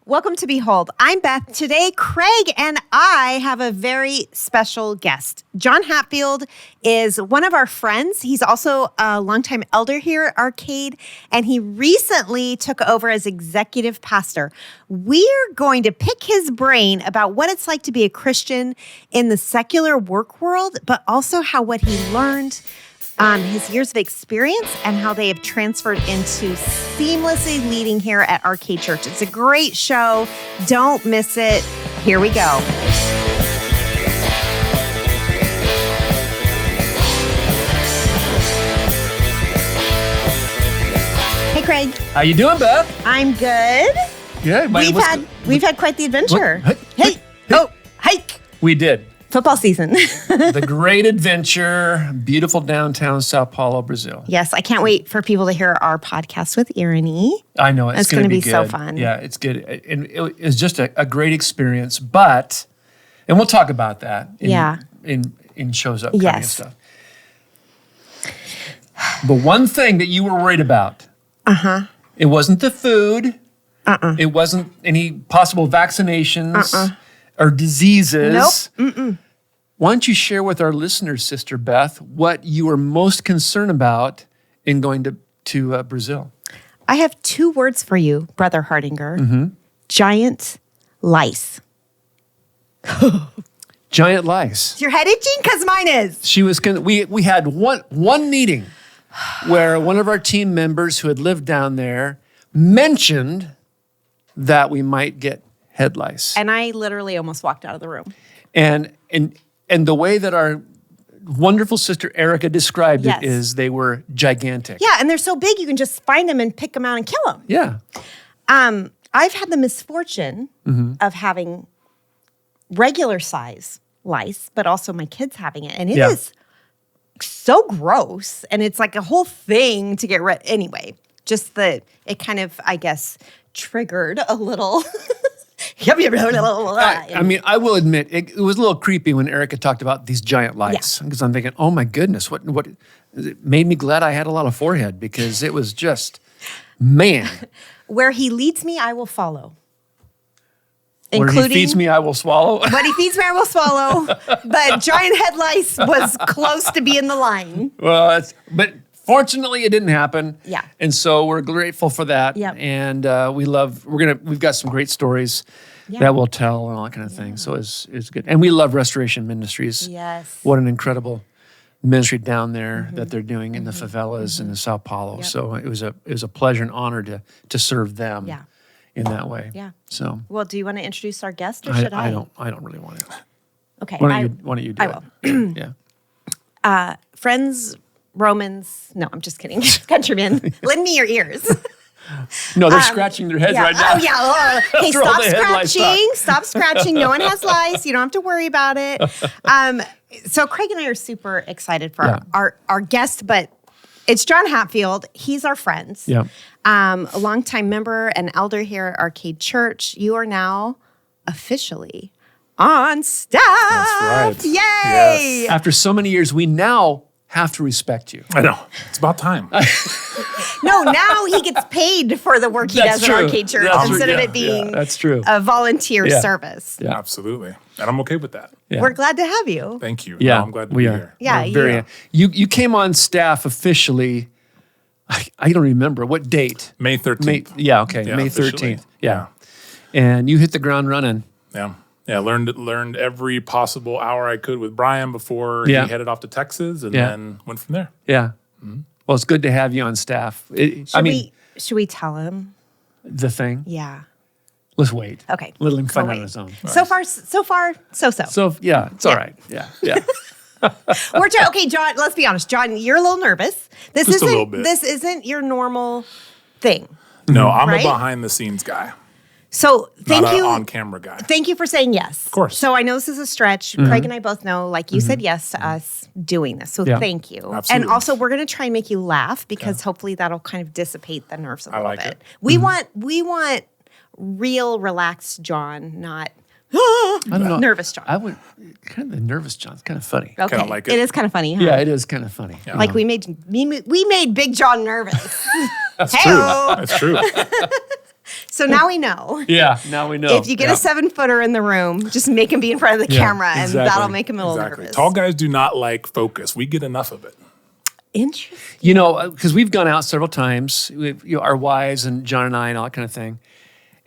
Welcome to Behold. I'm Beth. Today, Craig and I have a very special guest. John Hatfield is one of our friends. He's also a longtime elder here at Arcade, and he recently took over as executive pastor. We're going to pick his brain about what it's like to be a Christian in the secular work world, but also how what he learned, his years of experience, and how they have transferred into seamlessly leading here at Arcade Church. It's a great show. Don't miss it. Here we go. Hey, Craig. How you doing, Beth? I'm good. Yeah, We've had quite the adventure. Hey. Hike. We did. Football season. The great adventure, beautiful downtown Sao Paulo, Brazil. Yes, I can't wait for people to hear our podcast with Irony. I know, it's going to be good. So fun. Yeah, it's good. And it was just a great experience, and we'll talk about that in shows upcoming and stuff. But one thing that you were worried about, it wasn't the food, it wasn't any possible vaccinations, or diseases. Nope. Mm-mm. Why don't you share with our listeners, Sister Beth, what you are most concerned about in going to Brazil? I have two words for you, Brother Hardinger. Giant lice. Giant lice. Is your head itching? Because mine is. She was. We had one meeting where one of our team members who had lived down there mentioned that we might get head lice. And I literally almost walked out of the room. And the way that our wonderful sister Erica described it is they were gigantic. Yeah, and they're so big you can just find them and pick them out and kill them. Yeah. I've had the misfortune of having regular size lice, but also my kids having it. And it is so gross. And it's like a whole thing to get rid. Anyway, it kind of, I guess, triggered a little... I mean, I will admit, it was a little creepy when Erica talked about these giant lights. Because I'm thinking, oh my goodness, what it made me glad I had a lot of forehead because it was just, man. Where he leads me, I will follow. Where he feeds me, I will swallow. What he feeds me, I will swallow. But giant head lice was close to being the line. Well, fortunately, it didn't happen. Yeah. And so we're grateful for that. Yep. And we've got some great stories that we'll tell and all that kind of thing. So it's good. And we love Restoration Ministries. Yes. What an incredible ministry down there that they're doing in the favelas in Sao Paulo. Yep. So it was a pleasure and honor to serve them in that way. Yeah. So well, do you want to introduce our guest or should I? I don't really want to. Okay. Why don't you do it? I will. Yeah. Friends, Romans, no, I'm just kidding. Countrymen, lend me your ears. No, they're scratching their heads right now. Oh, yeah. Hey, Throw stop the headlights scratching. Stop scratching. No one has lice. You don't have to worry about it. So Craig and I are super excited for our guest, but it's John Hatfield. He's our friend. Yeah. A longtime member and elder here at Arcade Church. You are now officially on staff. That's right. Yay! Yes. After so many years, we now have to respect you. I know. It's about time. No, now he gets paid for the work he does at Arcade Church instead of it being that's true. a volunteer service. Yeah, absolutely. And I'm okay with that. Yeah. We're glad to have you. Thank you. Yeah, No, I'm glad to be here. Yeah, You came on staff officially. I don't remember what date. May 13th. May 13th. officially. Yeah. And you hit the ground running. Yeah. Yeah, learned every possible hour I could with Brian before he headed off to Texas, and then went from there. Yeah. Mm-hmm. Well, it's good to have you on staff. Should we tell him? The thing? Yeah. Let's wait. Okay. Let him find out on his own. So far, so. So, yeah, it's all right. Yeah. Okay, John, let's be honest. John, you're a little nervous. Just a little bit. This isn't your normal thing. No, I'm right? a behind-the-scenes guy. So thank not you. Not an on-camera guy. Thank you for saying yes. Of course. So I know this is a stretch. Craig and I both know, like you said yes to us doing this. So thank you. Absolutely. And also we're going to try and make you laugh because hopefully that'll kind of dissipate the nerves a little like bit. it. We want real relaxed John, not I don't know. nervous John. I would kind of the nervous John's kind of funny. Okay. Kinda like it. It is kind of funny, huh? Yeah, it is kind of funny. Yeah. Like we made Big John nervous. That's Hey-o. true. That's true. So now we know. Yeah, now we know. If you get a 7-footer in the room, just make him be in front of the camera, and that'll make him a little nervous. Tall guys do not like focus. We get enough of it. Interesting. You know, because we've gone out several times, our wives and John and I and all that kind of thing.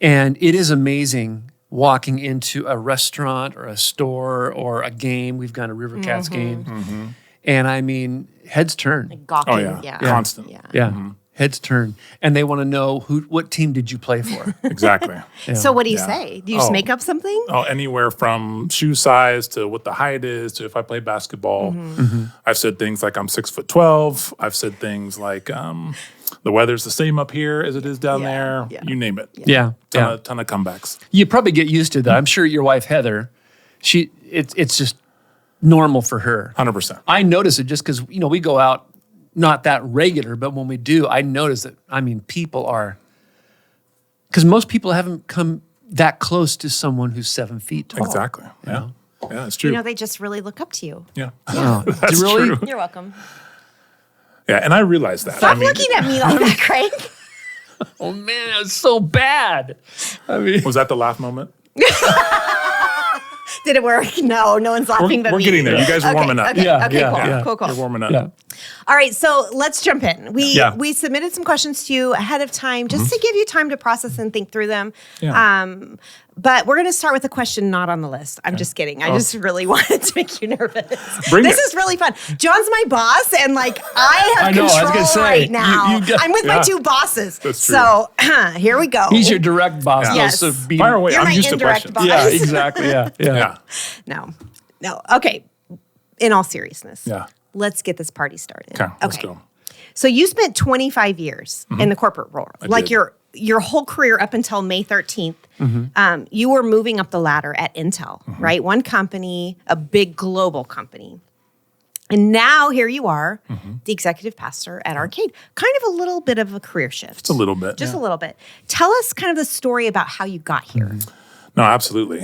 And it is amazing walking into a restaurant or a store or a game. We've gone to River Cats game. Mm-hmm. And I mean, heads turn. Like gawking. Oh, yeah. Constant. Yeah. Mm-hmm. Heads turn. And they want to know what team did you play for? Exactly. So what do you say? Do you just make up something? Oh, anywhere from shoe size to what the height is to if I play basketball. Mm-hmm. I've said things like I'm 6'12". I've said things like the weather's the same up here as it is down there. Yeah. You name it. Yeah. Ton of comebacks. You probably get used to that. I'm sure your wife, Heather, it's just normal for her. 100%. I notice it just because, we go out not that regular, but when we do, I notice that, people are, because most people haven't come that close to someone who's 7 feet tall. Exactly. Yeah. Yeah, that's true. They just really look up to you. Yeah. That's really? True. You're welcome. Yeah, and I realized that. Stop looking at me like that, Craig. Oh, man, it's so bad. Was that the laugh moment? Did it work? No one's laughing but me. We're getting there. You guys are warming up. Okay, cool. You're warming up. Yeah. All right, so let's jump in. We submitted some questions to you ahead of time just to give you time to process and think through them. Yeah. But we're going to start with a question not on the list. I'm just kidding. I just really wanted to make you nervous. This is really fun. John's my boss, and I have control right now. I'm with my two bosses. That's true. So here we go. He's your direct boss. Yeah. Yes. So fire away. You're I'm my used to indirect questions. boss. Yeah, exactly. Yeah. No. Okay. In all seriousness. Yeah. Let's get this party started. Okay, let's go. So you spent 25 years in the corporate role. I did. Your whole career up until May 13th, you were moving up the ladder at Intel, right? One company, a big global company. And now here you are, the executive pastor at Arcade. Kind of a little bit of a career shift. Just a little bit. Just a little bit. Tell us kind of the story about how you got here. No, absolutely.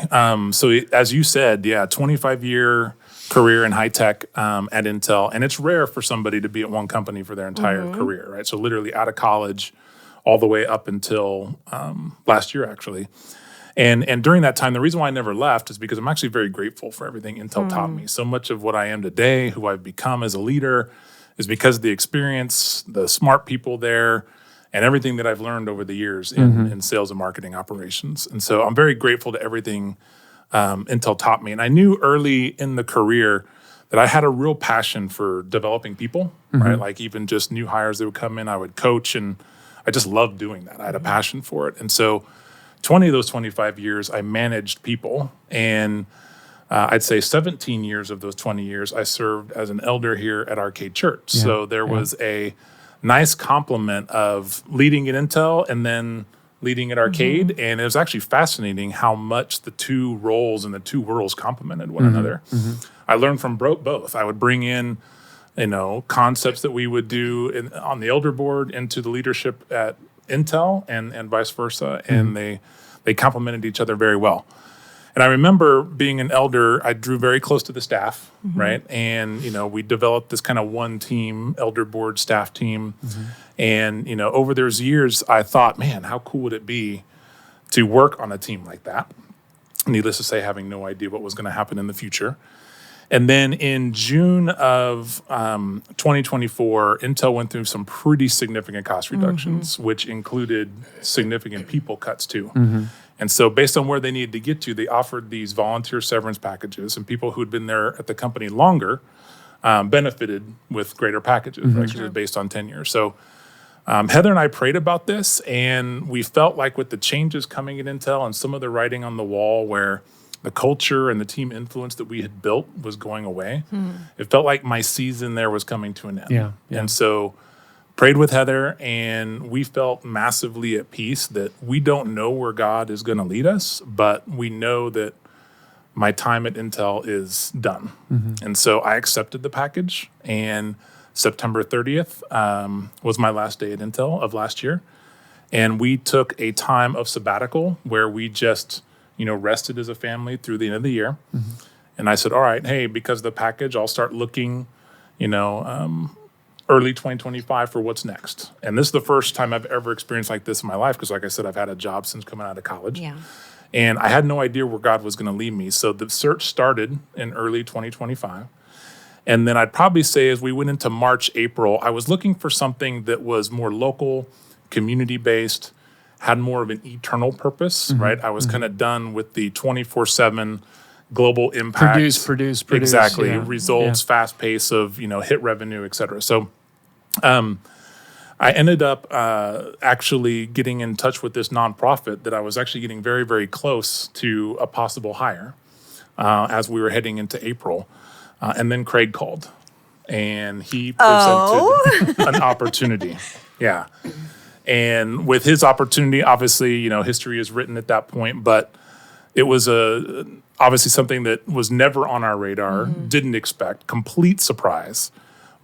So as you said, 25-year career in high tech at Intel. And it's rare for somebody to be at one company for their entire career, right? So literally out of college all the way up until last year, actually. And during that time, the reason why I never left is because I'm actually very grateful for everything Intel taught me. So much of what I am today, who I've become as a leader, is because of the experience, the smart people there, and everything that I've learned over the years in sales and marketing operations. And so I'm very grateful to everything Intel taught me. And I knew early in the career that I had a real passion for developing people, right? Like even just new hires that would come in, I would coach, and I just loved doing that. I had a passion for it. And so 20 of those 25 years, I managed people. And I'd say 17 years of those 20 years, I served as an elder here at Arcade Church. Yeah. So there was a nice complement of leading at Intel and then leading at Arcade. And it was actually fascinating how much the two roles and the two worlds complemented one another. I learned from both. I would bring in, concepts that we would do on the elder board into the leadership at Intel and vice versa. And they complemented each other very well. And I remember being an elder, I drew very close to the staff, right? And, we developed this kind of one team, elder board staff team. And, over those years, I thought, man, how cool would it be to work on a team like that? Needless to say, having no idea what was going to happen in the future. And then in June of 2024, Intel went through some pretty significant cost reductions, which included significant people cuts too. And so based on where they needed to get to, they offered these volunteer severance packages, and people who had been there at the company longer benefited with greater packages, right? Because it was based on tenure. So Heather and I prayed about this, and we felt like with the changes coming at Intel and some of the writing on the wall where the culture and the team influence that we had built was going away, it felt like my season there was coming to an end. Yeah. And so prayed with Heather, and we felt massively at peace that we don't know where God is going to lead us, but we know that my time at Intel is done. And so I accepted the package, and September 30th was my last day at Intel of last year. And we took a time of sabbatical where we just rested as a family through the end of the year. And I said, all right, hey, because of the package, I'll start looking, early 2025 for what's next. And this is the first time I've ever experienced like this in my life because, like I said, I've had a job since coming out of college. Yeah. And I had no idea where God was going to lead me. So the search started in early 2025. And then I'd probably say as we went into March, April, I was looking for something that was more local, community-based, had more of an eternal purpose, right? I was kind of done with the 24/7 global impact. Produce. Exactly. Yeah. Results, fast pace of, hit revenue, et cetera. So I ended up actually getting in touch with this nonprofit that I was actually getting very, very close to a possible hire as we were heading into April. And then Craig called and he presented an opportunity. Yeah. And with his opportunity, obviously, history is written at that point, but it was obviously something that was never on our radar, didn't expect, complete surprise.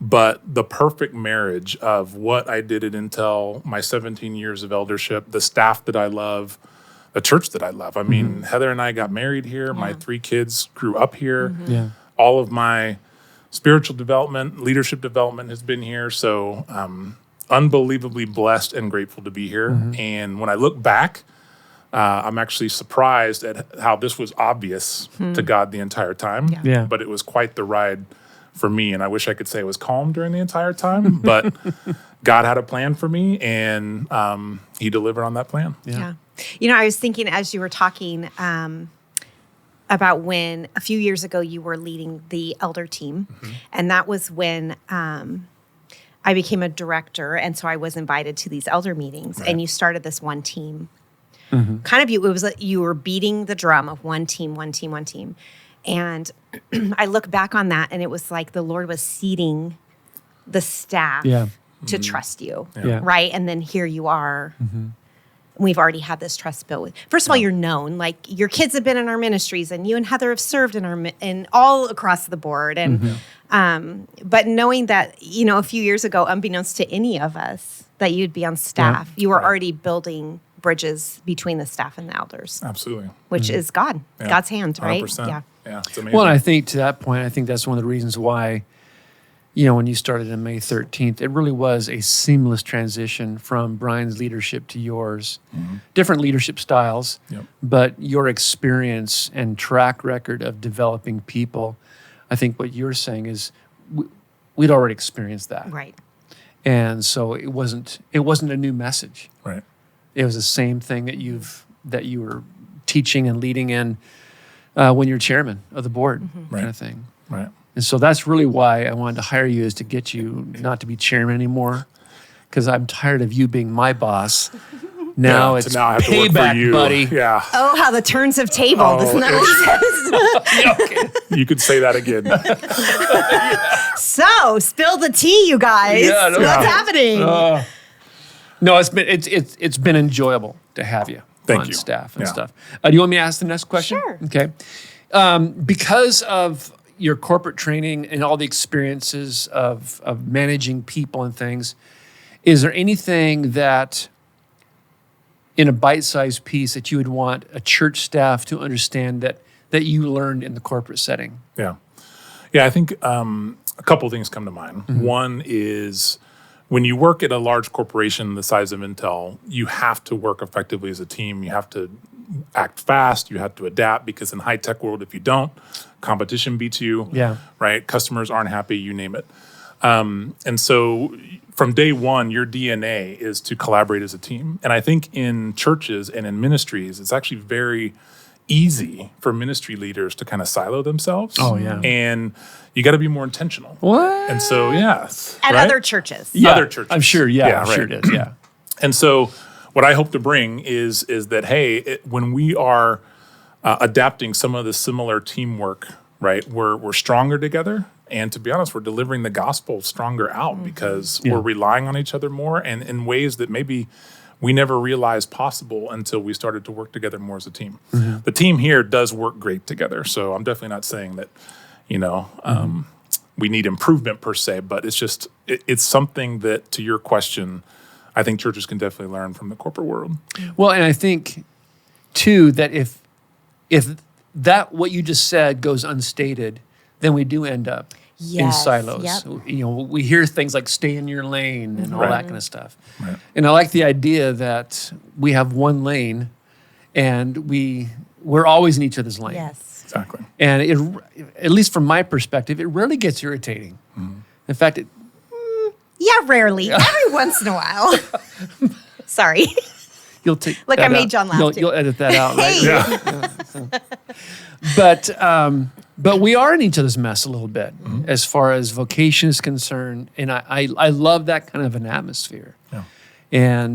But the perfect marriage of what I did at Intel, my 17 years of eldership, the staff that I love, the church that I love. I mean, Heather and I got married here. My 3 kids grew up here. Yeah. All of my spiritual development, leadership development has been here. So unbelievably blessed and grateful to be here. And when I look back, I'm actually surprised at how this was obvious to God the entire time. Yeah. But it was quite the ride for me. And I wish I could say it was calm during the entire time, but God had a plan for me and he delivered on that plan. Yeah. I was thinking as you were talking about when a few years ago you were leading the elder team, and that was when I became a director, and so I was invited to these elder meetings, and you started this one team. Kind of, it was like you were beating the drum of one team. And I look back on that, and it was like the Lord was seeding the staff to trust you, right? And then here you are. We've already had this trust built. First of all, you're known. Like your kids have been in our ministries, and you and Heather have served in all across the board. And but knowing that, a few years ago, unbeknownst to any of us, that you'd be on staff, you were already building bridges between the staff and the elders. Absolutely. Which is God's hand, right? 100%. Yeah. Yeah, it's amazing. Well, and I think to that point, I think that's one of the reasons why, when you started on May 13th, it really was a seamless transition from Brian's leadership to yours. Different leadership styles, but your experience and track record of developing people, I think what you're saying is we'd already experienced that. Right. And so it wasn't a new message. Right. It was the same thing that you were teaching and leading in when you're chairman of the board, kind of thing. Right. And so that's really why I wanted to hire you, is to get you not to be chairman anymore, because I'm tired of you being my boss. Now it's now I have to work payback, for you. buddy. Yeah. Oh, how the turns have tabled. Isn't that what he says? You could say that again. So, spill the tea, you guys. Yeah, no, What's happening? No, it's been enjoyable to have you Thank on you. staff and Yeah. stuff. Do you want me to ask the next question? Sure. Okay. Because of your corporate training and all the experiences of managing people and things, is there anything that in a bite-sized piece that you would want a church staff to understand that you learned in the corporate setting? Yeah. I think a couple things come to mind. One is when you work at a large corporation the size of Intel, you have to work effectively as a team. You have to act fast. You have to adapt, because in high-tech world, if you don't, competition beats you. Yeah. Right? Customers aren't happy, you name it. And so from day one, your DNA is to collaborate as a team. And I think in churches and in ministries, it's actually very easy for ministry leaders to kind of silo themselves. Oh, yeah. And you got to be more intentional. What? And so, yes. At right? other churches. Yeah, Other churches. I'm sure. Yeah, I'm sure right. it is. Yeah. And so what I hope to bring is that, hey, when we are adapting some of the similar teamwork, right, we're stronger together. And to be honest, we're delivering the gospel stronger out because we're relying on each other more and in ways that maybe we never realized possible until we started to work together more as a team. The team here does work great together. So I'm definitely not saying that, we need improvement per se, but it's just, it's something that, to your question, I think churches can definitely learn from the corporate world. Well, and I think too that if that what you just said goes unstated, then we do end up in Yes, silos. yep. We hear things like stay in your lane and all Right. that kind of stuff. Right. And I like the idea that we have one lane and we're always in each other's lane. Yes. Exactly. And at least from my perspective, it rarely gets irritating. In fact, Yeah, rarely. Every once in a while. Sorry. you'll take Look, that I made out. John laugh, You'll, too. you'll edit that out, right? Hey. But we are in each other's mess a little bit as far as vocation is concerned, and I love that kind of an atmosphere. Yeah.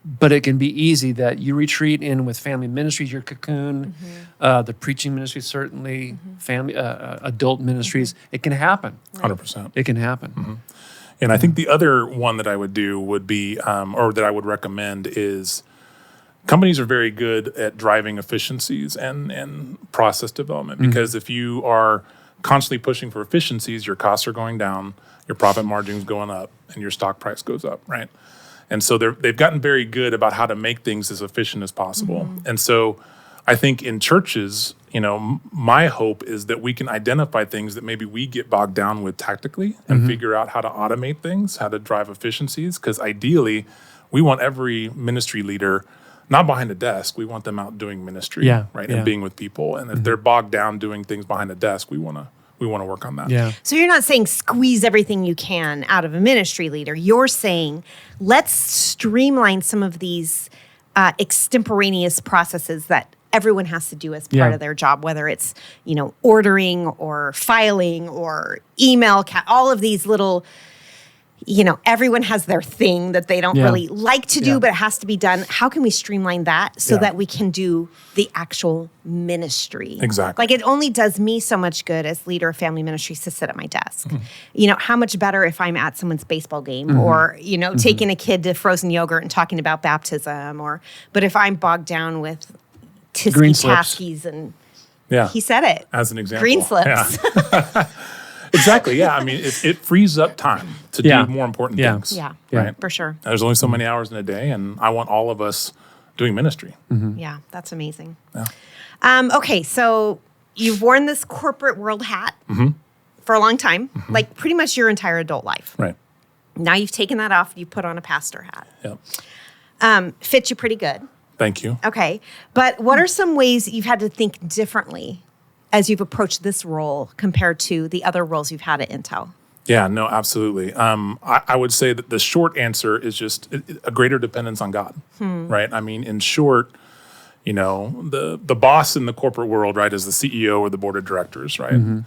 But it can be easy that you retreat in with family ministries, your cocoon, the preaching ministry certainly, family adult ministries. It can happen. 100%. It can happen. And I think the other one that I would do would be, or that I would recommend is, companies are very good at driving efficiencies and process development, because if you are constantly pushing for efficiencies, your costs are going down, your profit margin's going up, and your stock price goes up, right? And so they've gotten very good about how to make things as efficient as possible. And so I think in churches, my hope is that we can identify things that maybe we get bogged down with tactically and figure out how to automate things, how to drive efficiencies, because ideally we want every ministry leader not behind a desk. We want them out doing ministry, right, and being with people. And if they're bogged down doing things behind a desk, we want to work on that. Yeah. So you're not saying squeeze everything you can out of a ministry leader. You're saying let's streamline some of these extemporaneous processes that everyone has to do as part of their job, whether it's, ordering or filing or email, all of these little, everyone has their thing that they don't really like to do, but it has to be done. How can we streamline that so that we can do the actual ministry? Exactly. Like, it only does me so much good as leader of family ministries to sit at my desk. How much better if I'm at someone's baseball game or, taking a kid to frozen yogurt and talking about baptism, but if I'm bogged down with Green slips. Tiskies and Yeah. he said it. As an example. Green slips. Yeah. Exactly. Yeah. I mean, it frees up time to do more important things. Yeah, Right. for sure. There's only so many hours in a day, and I want all of us doing ministry. Yeah, that's amazing. Yeah. Okay, so you've worn this corporate world hat for a long time, like pretty much your entire adult life. Right. Now you've taken that off, you put on a pastor hat. Yeah. Fits you pretty good. Thank you. Okay, but what are some ways you've had to think differently as you've approached this role compared to the other roles you've had at Intel? Yeah, no, absolutely. I would say that the short answer is just a greater dependence on God, right? I mean, in short, the boss in the corporate world, right, is the CEO or the board of directors, right?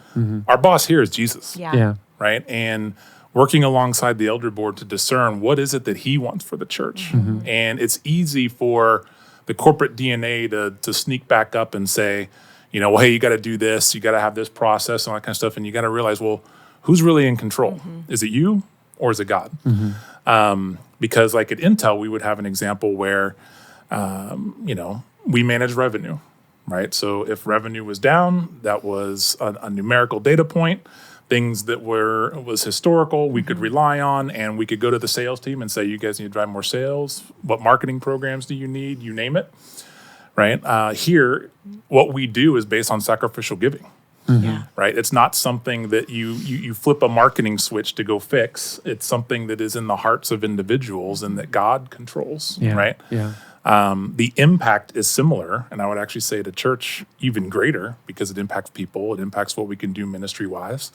Our boss here is Jesus, Yeah. right? And working alongside the elder board to discern what is it that he wants for the church. And it's easy for the corporate DNA to sneak back up and say, well, hey, you got to do this, you got to have this process and all that kind of stuff. And you got to realize, well, who's really in control? Is it you or is it God? Because like at Intel, we would have an example where, we manage revenue, right? So if revenue was down, that was a numerical data point. Things that was historical, we could rely on, and we could go to the sales team and say, you guys need to drive more sales. What marketing programs do you need? You name it, right? Here, what we do is based on sacrificial giving. Right? It's not something that you flip a marketing switch to go fix. It's something that is in the hearts of individuals and that God controls, right? Yeah. The impact is similar, and I would actually say to church even greater because it impacts people. It impacts what we can do ministry-wise.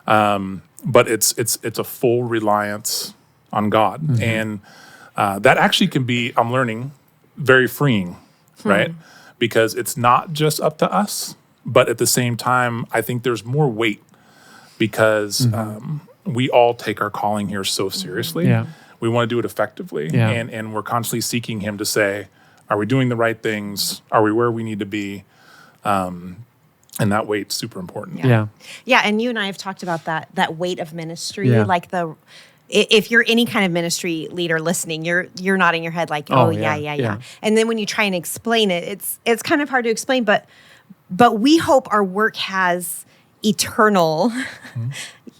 But it's a full reliance on God, and that actually can be, I'm learning, very freeing, right? Because it's not just up to us. But at the same time, I think there's more weight because we all take our calling here so seriously. Yeah. We want to do it effectively. Yeah. And we're constantly seeking him to say, are we doing the right things? Are we where we need to be? And that weight's super important. Yeah, and you and I have talked about that weight of ministry, Yeah. like if you're any kind of ministry leader listening, you're nodding your head like, oh yeah. And then when you try and explain it, it's kind of hard to explain, but we hope our work has eternal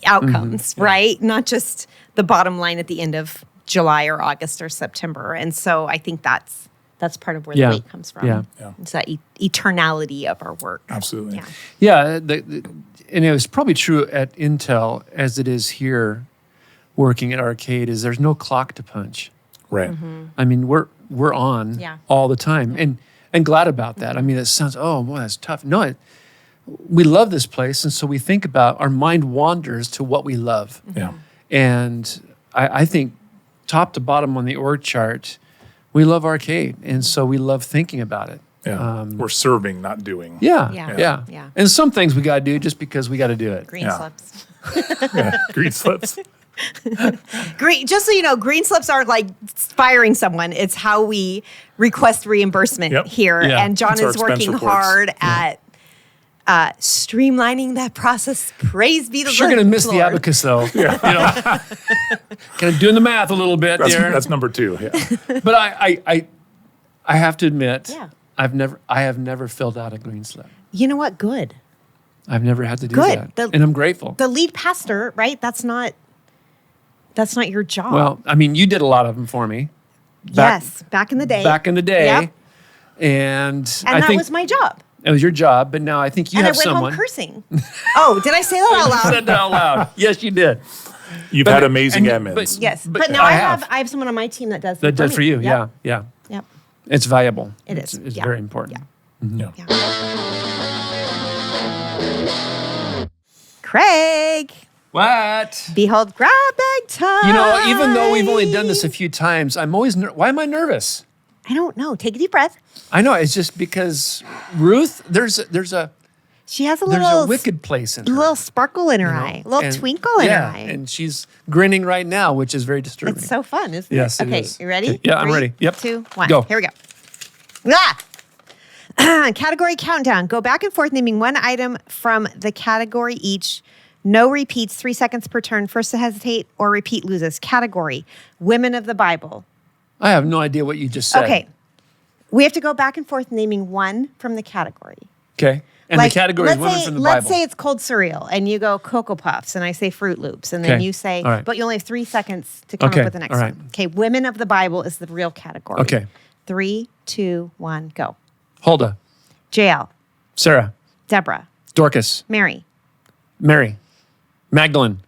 outcomes, right? Not just the bottom line at the end of July or August or September. And so I think that's That's part of where Yeah. the weight comes from. Yeah. Yeah. It's that eternality of our work. Absolutely. Yeah. Yeah, and it was probably true at Intel as it is here working at Arcade, is there's no clock to punch. Right. I mean, we're on Yeah. all the time, and glad about that. I mean, it sounds, oh, boy, that's tough. No, we love this place, and so we think about, our mind wanders to what we love. Yeah. And I think top to bottom on the org chart, we love Arcade, and so we love thinking about it. Yeah. We're serving, not doing. Yeah, Yeah. yeah, Yeah. And some things we got to do just because we got to do it. Green Yeah. slips. Yeah. Green slips. Just so you know, green slips aren't like firing someone. It's how we request reimbursement Yep. here. Yeah. And John It's our is working expense reports. hard at streamlining that process. Praise be the Sure going to miss the Lord. abacus though. You know, kind of doing the math a little bit there. That's number 2. Yeah. But I have to admit, Yeah. I have never filled out a green slip. You know what? Good. I've never had to do Good. that, and I'm grateful. The lead pastor, right? That's not your job. Well, I mean, you did a lot of them for me. yes, back in the day. Back in the day, Yep. and And I that think was my job. it was your job. But now I think you And I have went someone. home cursing. Oh, did I say that out You loud? said that out loud. Yes, you did. You've But- had amazing and- admins. but- Yes, But but now I I have. have someone on my team that does That does for me. you. Yep. Yeah. Yep. It's valuable. It It's, is. it's Yeah. very important. Yeah. Craig, What? behold, grab bag time. You know, even though we've only done this a few times, I'm always. Why am I nervous? I don't know. Take a deep breath. I know it's just because Ruth. There's a She has a there's little a wicked place in her. little sparkle in her you know, eye, a little and- twinkle in yeah, her eye. and she's grinning right now, which is very disturbing. It's so fun, isn't Yes, it? it Okay, is. you ready? Okay, yeah, I'm 3, ready. Yep. 2, 1. Go. Here we go. Category countdown. Go back and forth naming one item from the category each. No repeats, 3 seconds per turn. First to hesitate or repeat loses. Category, women of the Bible. I have no idea what you just said. Okay. We have to go back and forth naming one from the category. Okay. And the category is let's women say, from the let's Bible. say it's cold cereal, and you go Cocoa Puffs, and I say Fruit Loops, and then Okay. you say, All right. but you only have 3 seconds to come Okay. up with the next All right. one. Okay, women of the Bible is the real category. Okay. 3, 2, 1, go. Huldah, Jael, Sarah, Deborah, Dorcas, Mary, Mary, Magdalene,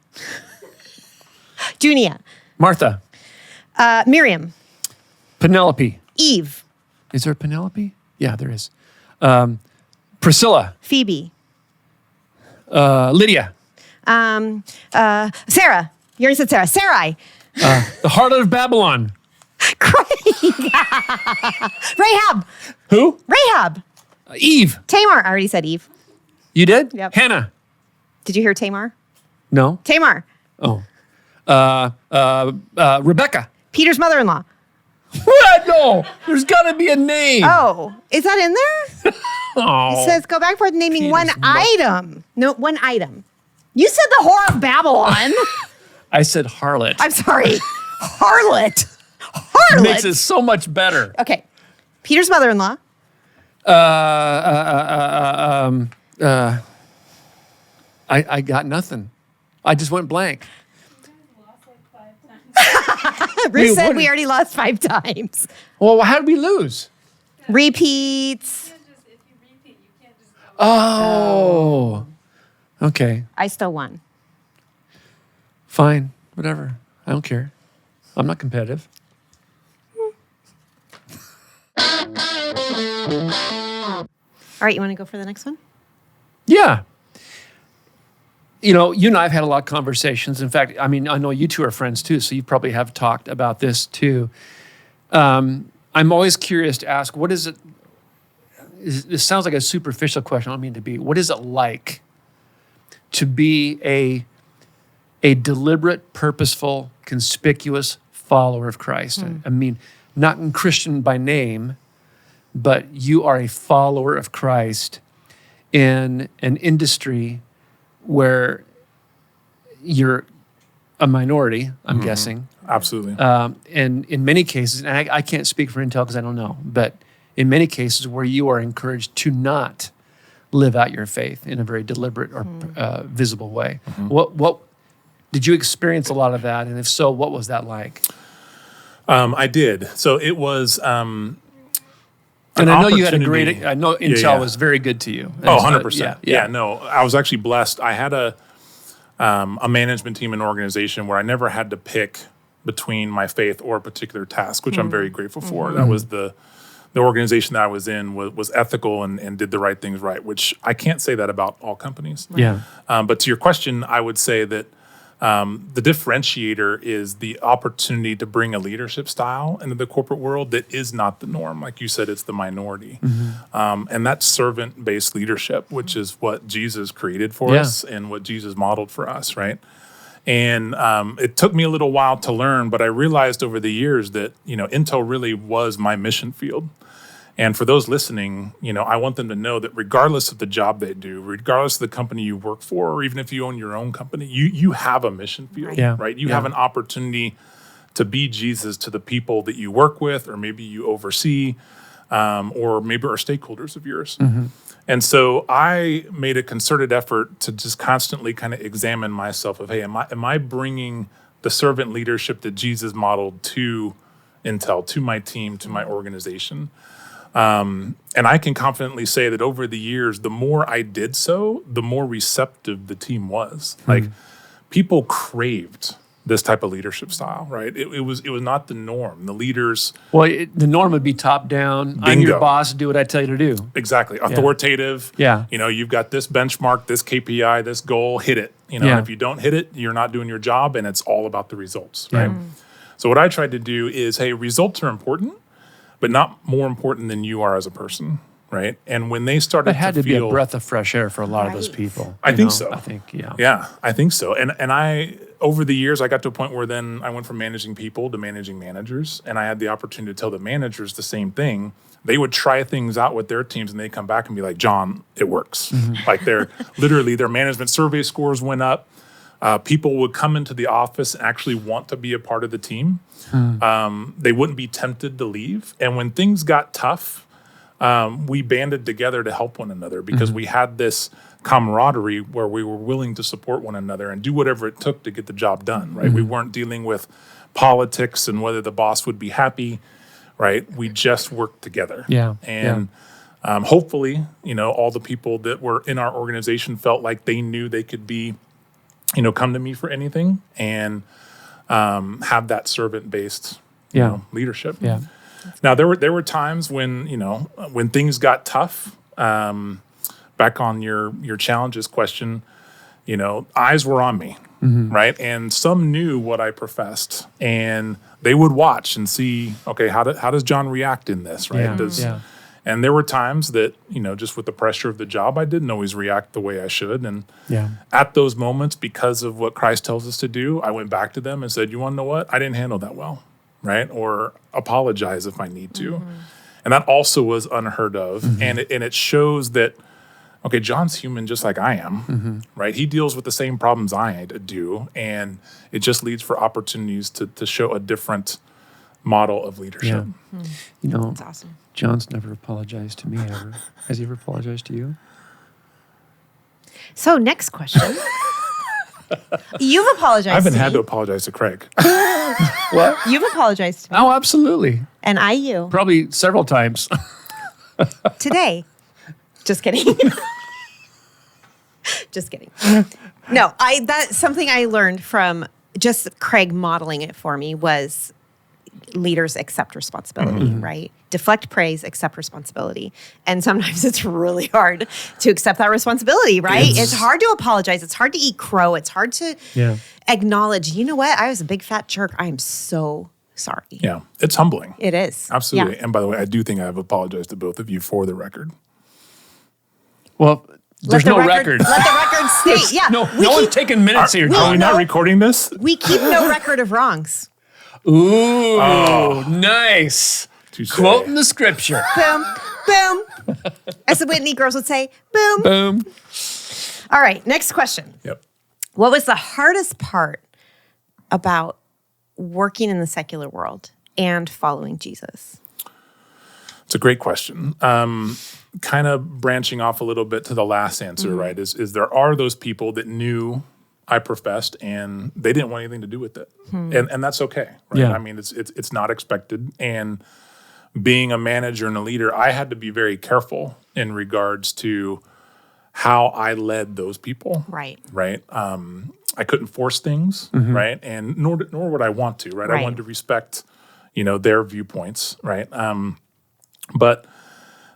Junia, Martha, Miriam, Penelope. Eve, Is there a Penelope? Yeah, there is. Priscilla, Phoebe, Lydia, Sarah. You already said Sarah. Sarai, the harlot of Babylon. Craig, Rahab, Who? Rahab, Eve. Tamar. I already said Eve. You did? Yep. Hannah. Did you hear Tamar? No. Tamar, Oh. Rebecca. Peter's mother-in-law. What? No. There's got to be a name. Oh, is that in there? Oh. It says go back and forth naming Peter's one item. No, one item. You said the whore of Babylon. I said harlot. I'm sorry. Harlot. Harlot. Makes it so much better. Okay. Peter's mother-in-law. I got nothing. I just went blank. Ruth said what- we already lost 5 times. Well, how did we lose? Repeats. Oh. Okay. I still won. Fine. Whatever. I don't care. I'm not competitive. All right, you want to go for the next one? Yeah. You know, you and I have had a lot of conversations. In fact, I mean, I know you two are friends too, so you probably have talked about this too. I'm always curious to ask, what is it? This sounds like a superficial question. I don't mean to be. What is it like to be a deliberate, purposeful, conspicuous follower of Christ? I mean, not in Christian by name, but you are a follower of Christ in an industry where you're a minority, I'm guessing. Absolutely. And in many cases, and I can't speak for Intel because I don't know, but in many cases where you are encouraged to not live out your faith in a very deliberate or visible way. What did you experience a lot of that? And if so, what was that like? I did. So it was And I know you had a opportunity- great, I know Yeah, Intel yeah. was very good to you. Oh, And so, 100%. Yeah, no, I was actually blessed. I had a management team and organization where I never had to pick between my faith or a particular task, which I'm very grateful for. That was the organization that I was in was ethical and did the right things right, which I can't say that about all companies. Yeah. But to your question, I would say that the differentiator is the opportunity to bring a leadership style into the corporate world that is not the norm. Like you said, it's the minority. And that's servant-based leadership, which is what Jesus created for us and what Jesus modeled for us, right? And it took me a little while to learn, but I realized over the years that, Intel really was my mission field. And for those listening, I want them to know that regardless of the job they do, regardless of the company you work for, or even if you own your own company, you have a mission field, right? You have an opportunity to be Jesus to the people that you work with, or maybe you oversee, or maybe are stakeholders of yours. And so I made a concerted effort to just constantly kind of examine myself of, hey, am I bringing the servant leadership that Jesus modeled to Intel, to my team, to my organization? And I can confidently say that over the years, the more I did so, the more receptive the team was. Like people craved this type of leadership style, right? It was not the norm. The leaders, Well, the norm would be top down. I'm your Bingo. boss. Do what I tell you to do. exactly, authoritative. Yeah. You've got this benchmark, this KPI, this goal, hit it. Yeah. And if you don't hit it, you're not doing your job, and it's all about the results, right? So what I tried to do is, hey, results are important, but not more important than you are as a person, right? And when they started That had to be feel, a breath of fresh air for a lot of those Right. people. I you think know? so. I think, yeah. Yeah, I think so. And I, over the years, I got to a point where then I went from managing people to managing managers, and I had the opportunity to tell the managers the same thing. They would try things out with their teams, and they come back and be like, John, it works. Like literally their management survey scores went up. People would come into the office and actually want to be a part of the team. They wouldn't be tempted to leave. And when things got tough, we banded together to help one another because we had this camaraderie where we were willing to support one another and do whatever it took to get the job done, right? We weren't dealing with politics and whether the boss would be happy, right? We just worked together. Yeah, And hopefully, all the people that were in our organization felt like they knew they could be, come to me for anything and have that servant-based leadership. Yeah. Now there were times when when things got tough. Back on your challenges question, eyes were on me, right? And some knew what I professed, and they would watch and see, okay, how does John react in this, right? And there were times that just with the pressure of the job, I didn't always react the way I should. And at those moments, because of what Christ tells us to do, I went back to them and said, "You want to know what? I didn't handle that well." Right? Or apologize if I need to. And that also was unheard of. And it shows that, okay, John's human just like I am, right? He deals with the same problems I do. And it just leads for opportunities to show a different model of leadership. That's awesome. John's never apologized to me ever. Has he ever apologized to you? So next question. You've apologized I haven't to had me. to apologize to Craig. What? You've apologized to me. Oh, absolutely. And I you. Probably several times. Today. Just kidding. Just kidding. No, that's something I learned from just Craig modeling it for me was leaders accept responsibility, right? Deflect praise, accept responsibility. And sometimes it's really hard to accept that responsibility, right? It's hard to apologize. It's hard to eat crow. It's hard to acknowledge, you know what? I was a big fat jerk. I am so sorry. Yeah, it's humbling. It is. Absolutely. Yeah. And by the way, I do think I have apologized to both of you for the record. Well, there's no record. Let the record state. Yeah. No one's taking minutes here. Are we not no. recording this? We keep no record of wrongs. Ooh, nice. Touche. Quoting the scripture. Boom, boom. As the Whitney girls would say, boom. Boom. All right, next question. Yep. What was the hardest part about working in the secular world and following Jesus? It's a great question. Kind of branching off a little bit to the last answer, right? Is there are those people that knew I professed and they didn't want anything to do with it, and that's okay, right? Yeah. I mean, it's not expected, and being a manager and a leader, I had to be very careful in regards to how I led those people. Right. Right. I couldn't force things, right? And nor would I want to, right? I Right. wanted to respect, their viewpoints, right? But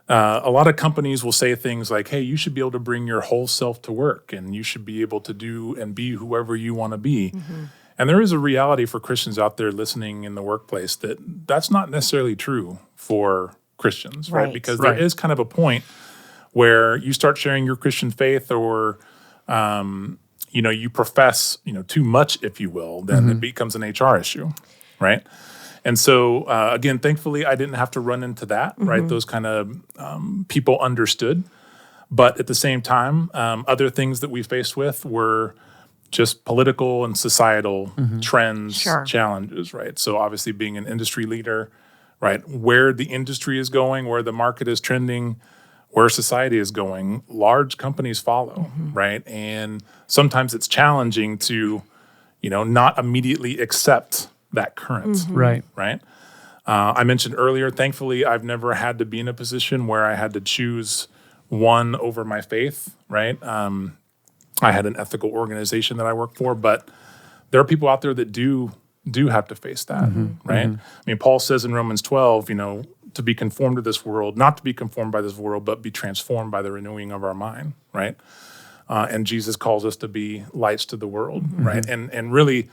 a lot of companies will say things like, hey, you should be able to bring your whole self to work and you should be able to do and be whoever you want to be. And there is a reality for Christians out there listening in the workplace that's not necessarily true for Christians, right? Right. Because Right. there is kind of a point where you start sharing your Christian faith or you profess, too much, if you will, then it becomes an HR issue, right? And so, again, thankfully, I didn't have to run into that, right? Those kind of people understood. But at the same time, other things that we faced with were just political and societal trends, Sure. challenges, right? So obviously being an industry leader, right? Where the industry is going, where the market is trending, where society is going, large companies follow, right? And sometimes it's challenging to, not immediately accept that current, Right. right? I mentioned earlier, thankfully, I've never had to be in a position where I had to choose one over my faith, right? I had an ethical organization that I work for, but there are people out there that do have to face that, right? I mean, Paul says in Romans 12, to be conformed to this world, not to be conformed by this world, but be transformed by the renewing of our mind, right? And Jesus calls us to be lights to the world, right? And really,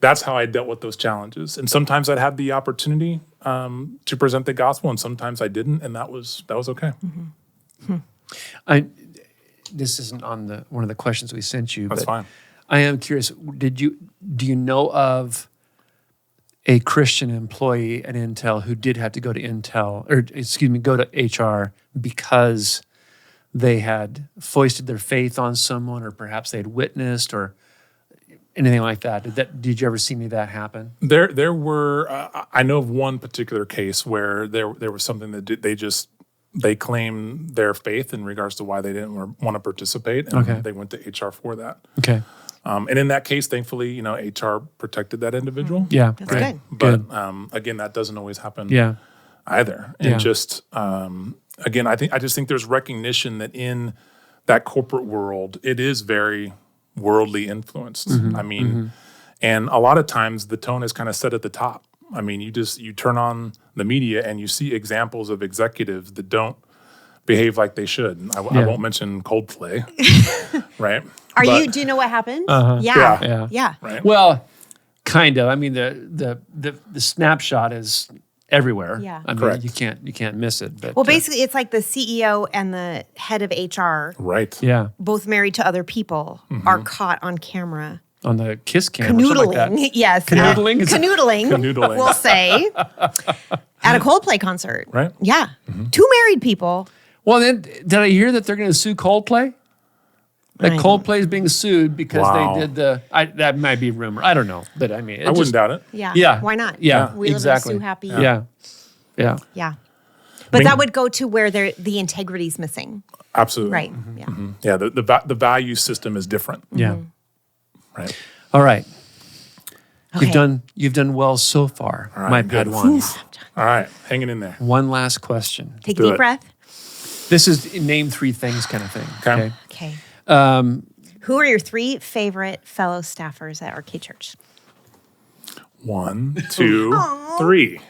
that's how I dealt with those challenges. And sometimes I'd have the opportunity to present the gospel, and sometimes I didn't, and that was okay. This isn't on one of the questions we sent you. That's but fine. I am curious. Do you know of a Christian employee at Intel who did have to go to go to HR because they had foisted their faith on someone, or perhaps they had witnessed, or anything like that? Did you ever see any of that happen? There were. I know of one particular case where there was something that they claimed their faith in regards to why they didn't want to participate, and Okay. they went to HR for that. Okay. And in that case, thankfully, HR protected that individual. Yeah. That's great. good. But again, that doesn't always happen Yeah. either. And Yeah. just again, I just think there's recognition that in that corporate world, it is very worldly influenced. I mean, and a lot of times the tone is kind of set at the top. I mean, you turn on the media and you see examples of executives that don't behave like they should. I won't mention Coldplay, right? Do you know what happened? Yeah. Yeah. Right. Well, kind of. I mean, the snapshot is everywhere. Yeah. I mean, Correct. you can't miss it. But Well, basically, it's like the CEO and the head of HR, Right. yeah, both married to other people, are caught on camera on the kiss cam, or something like that. canoodling. Yes. Canoodling? Canoodling, Canoodling. we'll say, at a Coldplay concert. Right. Yeah. Two married people. Well, then did I hear that they're going to sue Coldplay? That I know. Coldplay is being sued because Wow. they did that might be a rumor. I don't know, but I mean, I wouldn't doubt it. Yeah. Yeah. Why not? Yeah, We exactly. live in a Sue happy. Yeah. Yeah. But that would go to where the integrity's missing. Absolutely. Right. Yeah. Yeah. The value system is different. Yeah. Right. All right. Okay. You've done well so far, right, my good. Padawan. All right. Hanging in there. One last question. Take a Do deep it. breath. This is name three things kind of thing. Okay. Okay. Who are your three favorite fellow staffers at Arcade Church? 1, 2, 3.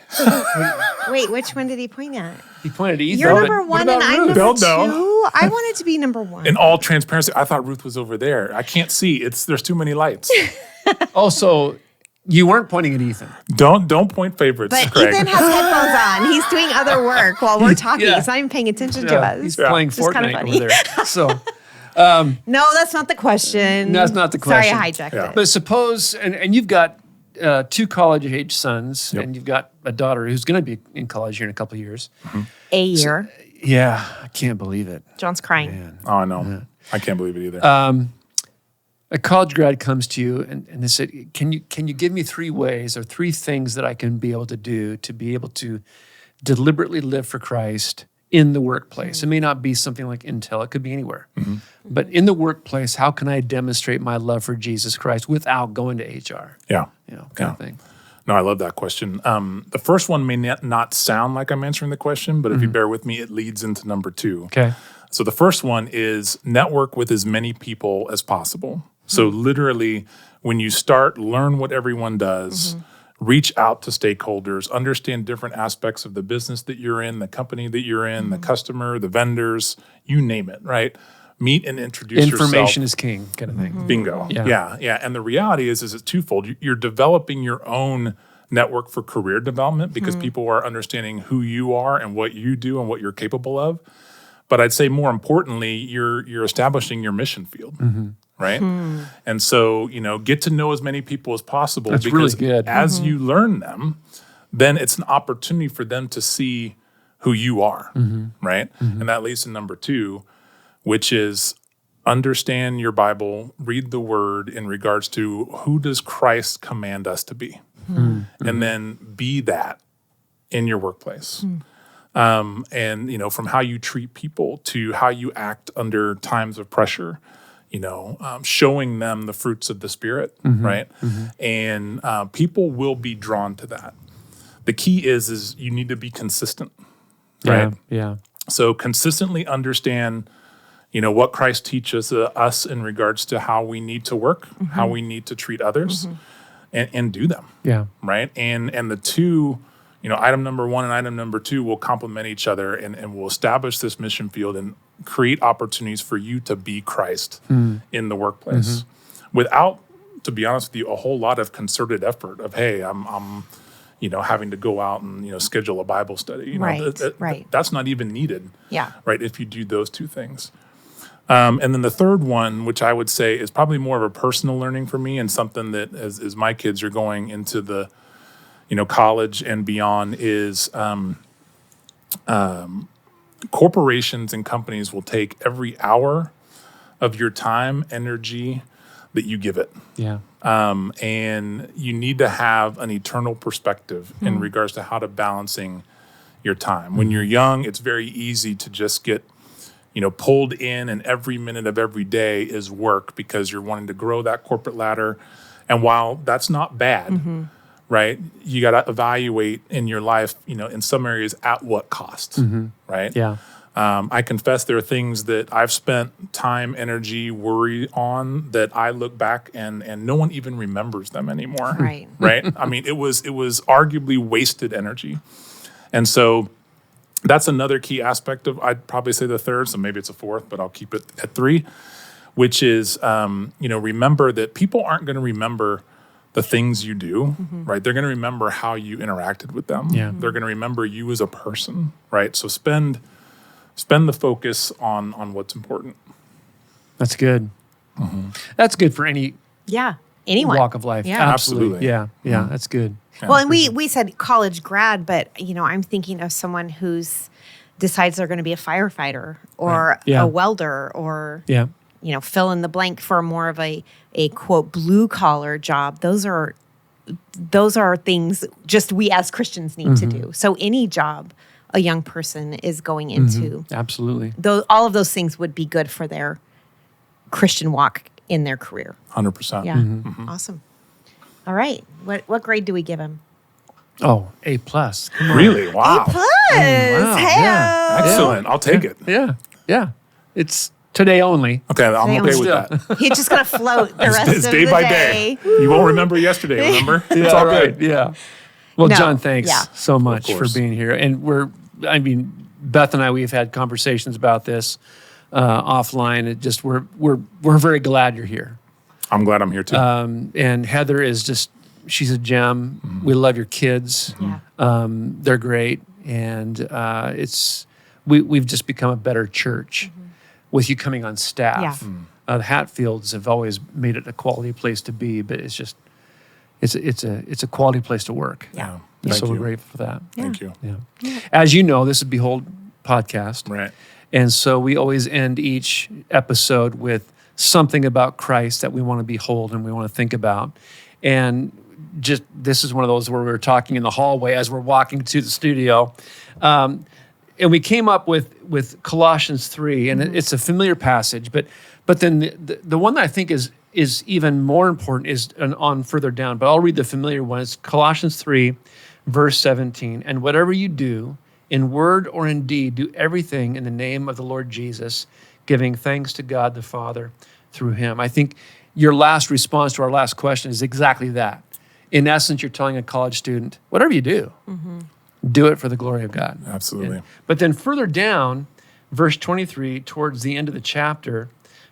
Wait, which one did he point at? He pointed to Ethan. You're but number what one about and I'm Ruth? number Don't two. know. I wanted to be number one. In all transparency, I thought Ruth was over there. I can't see. There's too many lights. Oh, so you weren't pointing at Ethan. Don't point favorites, But Craig. Ethan has headphones on. He's doing other work while we're talking. Yeah. He's not even paying attention to us. He's playing It's kinda Fortnite funny. over there. So No, that's not the question. that's not the question. Sorry, I hijacked Yeah. it. But suppose, and you've got two college-age sons, Yep. and you've got a daughter who's going to be in college here in a couple of years. A year. Yeah, I can't believe it. John's crying. Man. Oh, I know. I can't believe it either. A college grad comes to you and they said, can you give me three ways or three things that I can be able to do to be able to deliberately live for Christ in the workplace? It may not be something like Intel, it could be anywhere. But in the workplace, how can I demonstrate my love for Jesus Christ without going to HR? Yeah. Kind of thing. No, I love that question. The first one may not sound like I'm answering the question, but if you bear with me, it leads into number 2. Okay. So the first one is network with as many people as possible. So literally, when you start, learn what everyone does, reach out to stakeholders, understand different aspects of the business that you're in, the company that you're in, the customer, the vendors, you name it, right? Meet and introduce yourself. Information is king, kind of thing. Bingo. Yeah. And the reality is it's twofold. You're developing your own network for career development because people are understanding who you are and what you do and what you're capable of. But I'd say more importantly, you're establishing your mission field, right? And so, get to know as many people as possible. That's because really good. as you learn them, then it's an opportunity for them to see who you are, right? And that leads to number 2, which is understand your Bible, read the Word in regards to who does Christ command us to be, and then be that in your workplace. And from how you treat people to how you act under times of pressure, showing them the fruits of the Spirit, right? And people will be drawn to that. The key is you need to be consistent, right? Yeah. So consistently understand, what Christ teaches us in regards to how we need to work, how we need to treat others, and do them. Yeah. Right. And the two, item number 1 and item number 2 will complement each other and will establish this mission field and create opportunities for you to be Christ in the workplace without, to be honest with you, a whole lot of concerted effort of, hey, I'm having to go out and, schedule a Bible study. Right. That's not even needed. Yeah. Right. If you do those 2 things. And then the third one, which I would say is probably more of a personal learning for me and something that as my kids are going into the, college and beyond is corporations and companies will take every hour of your time, energy that you give it. Yeah. And you need to have an eternal perspective in regards to how to balancing your time. When you're young, it's very easy to just get pulled in, and every minute of every day is work because you're wanting to grow that corporate ladder. And while that's not bad, right, you got to evaluate in your life, in some areas at what cost, right? Yeah. I confess there are things that I've spent time, energy, worry on that I look back and no one even remembers them anymore. Right. Right? I mean, it was arguably wasted energy. And so that's another key aspect of, I'd probably say the third, so maybe it's a fourth, but I'll keep it at 3, which is, remember that people aren't going to remember the things you do, right? They're going to remember how you interacted with them. Yeah. They're going to remember you as a person, right? So spend the focus on what's important. That's good. That's good for any Anyone. walk of life. Yeah. Absolutely. Yeah. That's good. Yeah. Well, and we said college grad, but I'm thinking of someone who's decides they're going to be a firefighter or Yeah. a welder or Yeah. fill in the blank for more of a quote blue collar job. Those are things just we as Christians need to do. So any job a young person is going into, Absolutely. all of those things would be good for their Christian walk in their career. 100%. Yeah. Awesome. All right. What grade do we give him? Oh, A+. Come on. Really? Wow. A+. Wow. Hey. Yeah. Excellent. I'll take it. Yeah. It's today only. Okay, I'm Today okay only. with that. He's just going to float the rest It's of day the by day. day. You won't remember yesterday, remember? It's all good. Yeah. Well, No. John, thanks so much for course. being here. And Beth and I, we've had conversations about this offline. It just we're very glad you're here. I'm glad I'm here too. And Heather is she's a gem. We love your kids. Yeah. They're great, and we've just become a better church with you coming on staff. Yeah. The Hatfields have always made it a quality place to be, but it's just it's a quality place to work. Yeah. And Thank so we're you. grateful for that. Thank you. Yeah. As you know, this is Behold podcast. Right. And so we always end each episode with something about Christ that we want to behold and we want to think about. And just this is one of those where we were talking in the hallway as we're walking to the studio. And we came up with Colossians 3, and it's a familiar passage, but then the one that I think is is even more important is on further down, but I'll read the familiar one. It's Colossians 3, verse 17. And whatever you do, in word or in deed, do everything in the name of the Lord Jesus, giving thanks to God the Father through him. I think your last response to our last question is exactly that. In essence, you're telling a college student, whatever you do, do it for the glory of God. Absolutely. But then further down, verse 23, towards the end of the chapter,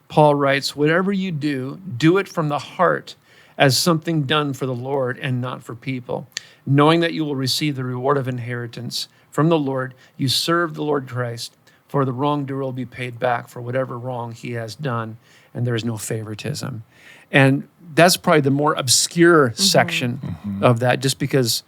Paul writes, whatever you do, do it from the heart as something done for the Lord and not for people, knowing that you will receive the reward of inheritance from the Lord. You serve the Lord Christ, for the wrongdoer will be paid back for whatever wrong he has done, and there is no favoritism. And that's probably the more obscure section of that, just because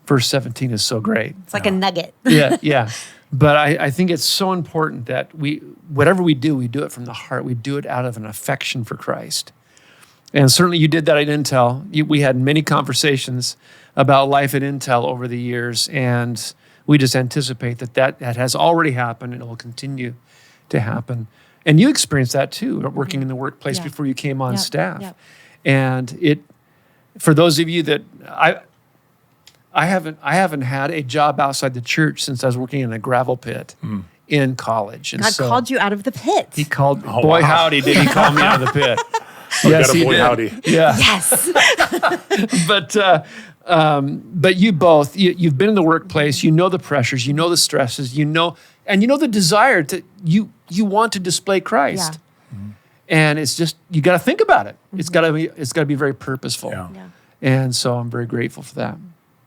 verse 17 is so great. It's like a nugget. Yeah. But I think it's so important that whatever we do it from the heart. We do it out of an affection for Christ. And certainly you did that at Intel. We had many conversations about life at Intel over the years, and we just anticipate that has already happened and it will continue to happen. And you experienced that too, working in the workplace before you came on staff. Yep. And for those of you that I haven't had a job outside the church since I was working in a gravel pit in college. And God called you out of the pit. He called, howdy, did he call me out of the pit. Yes, he did. Howdy. Yeah. Yes. But you both, you've been in the workplace, you know the pressures, you know the stresses, you know the desire to, you want to display Christ. Yeah. And it's just, you got to think about it. It's got to be very purposeful. Yeah. And so I'm very grateful for that.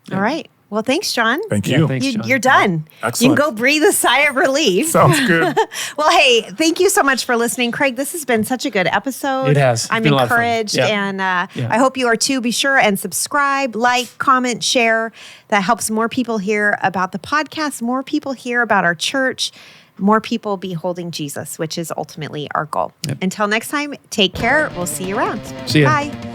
Yeah. All right. Well, thanks, John. Thank you. Thanks, John. You're done. Excellent. You can go breathe a sigh of relief. Sounds good. Well, hey, thank you so much for listening. Craig, this has been such a good episode. It has. I'm encouraged, and I hope you are too. Be sure and subscribe, like, comment, share. That helps more people hear about the podcast, more people hear about our church, more people beholding Jesus, which is ultimately our goal. Yep. Until next time, take care. We'll see you around. See ya. Bye.